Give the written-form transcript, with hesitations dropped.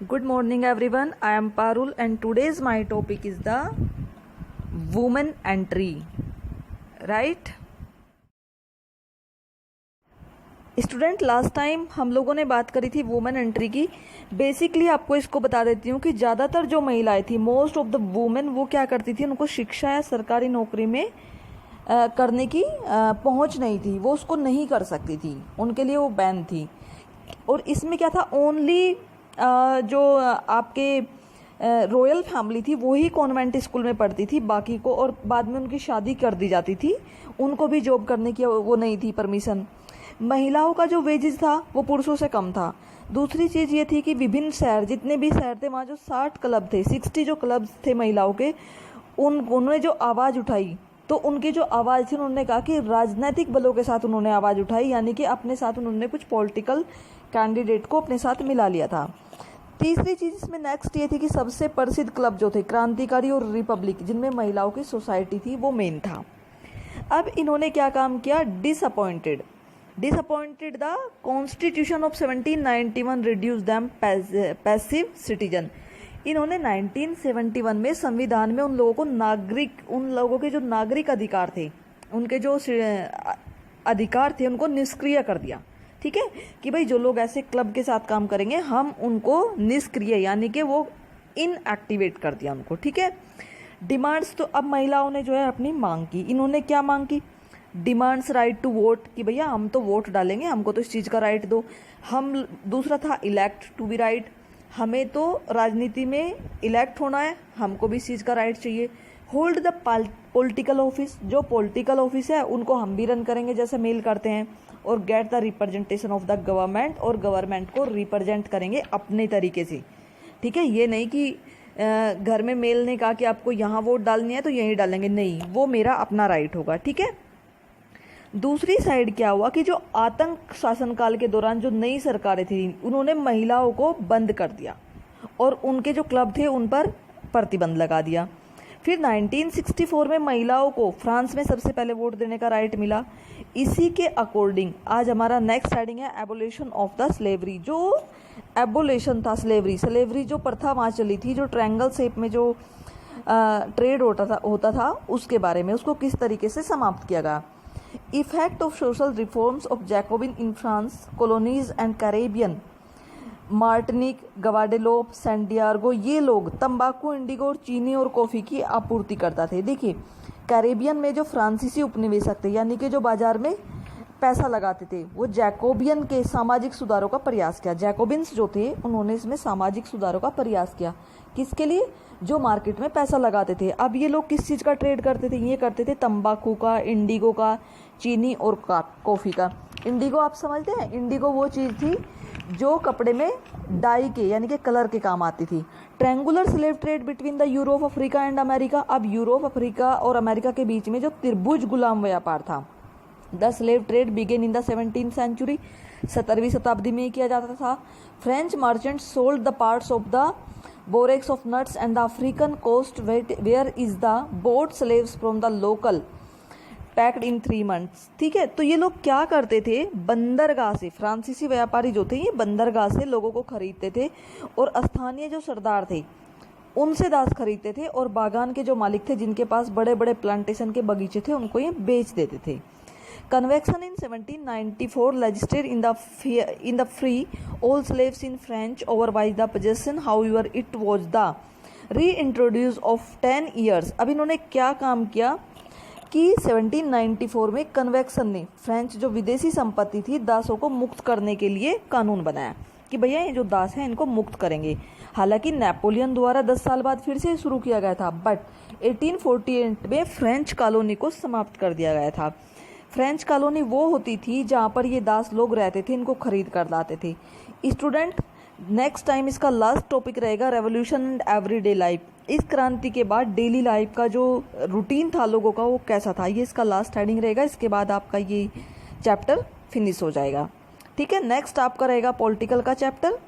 Good morning everyone. I am Parul and today's my topic is the women entry. Right? Student, last time हम लोगों ने बात करी थी वुमेन एंट्री की। बेसिकली आपको इसको बता देती हूँ कि ज़्यादातर जो महिलाएं थी, मोस्ट ऑफ द वुमेन, वो क्या करती थी, उनको शिक्षा या सरकारी नौकरी में करने की पहुँच नहीं थी, वो उसको नहीं कर सकती थी, उनके लिए वो बैन थी। और इसमें क्या था, ओनली जो आपके रॉयल फैमिली थी वही कॉन्वेंट स्कूल में पढ़ती थी, बाकी को, और बाद में उनकी शादी कर दी जाती थी, उनको भी जॉब करने की वो नहीं थी परमिशन। महिलाओं का जो वेजेस था वो पुरुषों से कम था। दूसरी चीज़ ये थी कि विभिन्न शहर, जितने भी शहर थे, वहाँ जो 60 क्लब थे, 60 जो क्लब थे महिलाओं के, उन्होंने जो आवाज़ उठाई, तो उनकी जो आवाज़ थी, उन्होंने कहा कि राजनीतिक बलों के साथ उन्होंने आवाज़ उठाई, यानी कि अपने साथ उन्होंने कुछ पॉलिटिकल कैंडिडेट को अपने साथ मिला लिया था। तीसरी चीज़ इसमें नेक्स्ट ये थी कि सबसे प्रसिद्ध क्लब जो थे, क्रांतिकारी और रिपब्लिक, जिनमें महिलाओं की सोसाइटी थी, वो मेन था। अब इन्होंने क्या काम किया, disappointed the constitution of 1791 reduce them passive citizen. इन्होंने 1971 में संविधान में उन लोगों के जो नागरिक अधिकार थे, उनके जो अधिकार थे, उनको निष्क्रिय कर दिया। ठीक है, कि भाई जो लोग ऐसे क्लब के साथ काम करेंगे, हम उनको निष्क्रिय, यानी कि वो इनएक्टिवेट कर दिया उनको। ठीक है, डिमांड्स, तो अब महिलाओं ने जो है अपनी मांग की। इन्होंने क्या मांग की, डिमांड्स राइट टू वोट, कि भैया हम तो वोट डालेंगे, हमको तो इस चीज़ का राइट दो। दूसरा था इलेक्ट टू बी राइट, हमें तो राजनीति में इलेक्ट होना है, हमको भी इस चीज़ का राइट चाहिए। होल्ड द पॉलिटिकल ऑफिस, जो पॉलिटिकल ऑफिस है उनको हम भी रन करेंगे जैसे मेल करते हैं। और get the representation of the government, और गवर्नमेंट को रिप्रेजेंट करेंगे अपने तरीके से। ठीक है, ये नहीं कि घर में मेल ने कहा कि आपको यहाँ वोट डालनी है तो यहीं डालेंगे, नहीं, वो मेरा अपना राइट होगा। ठीक है, दूसरी साइड क्या हुआ कि जो आतंक शासनकाल के दौरान जो नई सरकारें थी, उन्होंने महिलाओं को बंद कर दिया और उनके जो क्लब थे उन पर प्रतिबंध लगा दिया। फिर 1964 में महिलाओं को फ्रांस में सबसे पहले वोट देने का राइट मिला। इसी के अकॉर्डिंग आज हमारा नेक्स्ट हेडिंग है एबोलिशन ऑफ द स्लेवरी। जो एबोलिशन था स्लेवरी जो प्रथा वहाँ चली थी, जो ट्रायंगल शेप में जो ट्रेड होता था उसके बारे में, उसको किस तरीके से समाप्त किया गया। Effect of social reforms of Jacobin in France, colonies and Caribbean, Martinique, Guadeloupe, Santiago, ये लोग तंबाकू, इंडिगो और चीनी और कॉफ़ी की आपूर्ति करता थे। देखिए, कैरेबियन में जो फ्रांसीसी उपनिवेशक थे, यानी कि जो बाजार में पैसा लगाते थे, वो जैकोबियन के सामाजिक सुधारों का प्रयास किया। जैकोबिन्स जो थे, उन्होंने इसमें सामाजिक सुधारों का प्रयास किया। किसके लिए, जो मार्केट में पैसा लगाते थे। अब ये लोग किस चीज़ का ट्रेड करते थे, ये करते थे तंबाकू का, इंडिगो का, चीनी और कॉफ़ी का। इंडिगो आप समझते हैं, इंडिगो वो चीज़ थी जो कपड़े में डाई के, यानी कि कलर के काम आती थी। Triangular slave trade between the Europe, Africa and America. अब यूरोप, अफ्रीका और अमेरिका के बीच में जो त्रिभुज गुलाम व्यापार था, the slave trade began in the 17th century, 17वीं शताब्दी में किया जाता था। French merchant sold the parts of the borax of nuts and the African coast where is the boat slaves from the local packed in 3 months। ठीक है, तो ये लोग क्या करते थे, बंदरगाह से, फ्रांसीसी व्यापारी जो थे, ये बंदरगाह से लोगों को खरीदते थे और स्थानीय जो सरदार थे उनसे दास खरीदते थे, और बागान के जो मालिक थे, जिनके पास बड़े बड़े प्लांटेशन के बगीचे थे, उनको ये बेच देते थे। Convection in 1794 legislated in the free all slaves in French otherwise the possession, however it was the reintroduce of 10 years। अब इन्होंने क्या काम किया कि 1794 में कन्वेक्शन ने फ्रेंच जो विदेशी संपत्ति थी, दासों को मुक्त करने के लिए कानून बनाया कि भैया ये जो दास हैं इनको मुक्त करेंगे। हालांकि नेपोलियन द्वारा 10 साल बाद फिर से शुरू किया गया था, बट 1848 में फ्रेंच कॉलोनी को समाप्त कर दिया गया था। फ्रेंच कॉलोनी वो होती थी जहाँ पर ये दास लोग रहते थे, इनको खरीद कर लाते थे। स्टूडेंट, नेक्स्ट टाइम इसका लास्ट टॉपिक रहेगा रेवोल्यूशन एंड एवरीडे लाइफ। इस क्रांति के बाद डेली लाइफ का जो रूटीन था लोगों का, वो कैसा था, ये इसका लास्ट हेडिंग रहेगा। इसके बाद आपका ये चैप्टर फिनिश हो जाएगा। ठीक है, नेक्स्ट आपका रहेगा पॉलिटिकल का चैप्टर।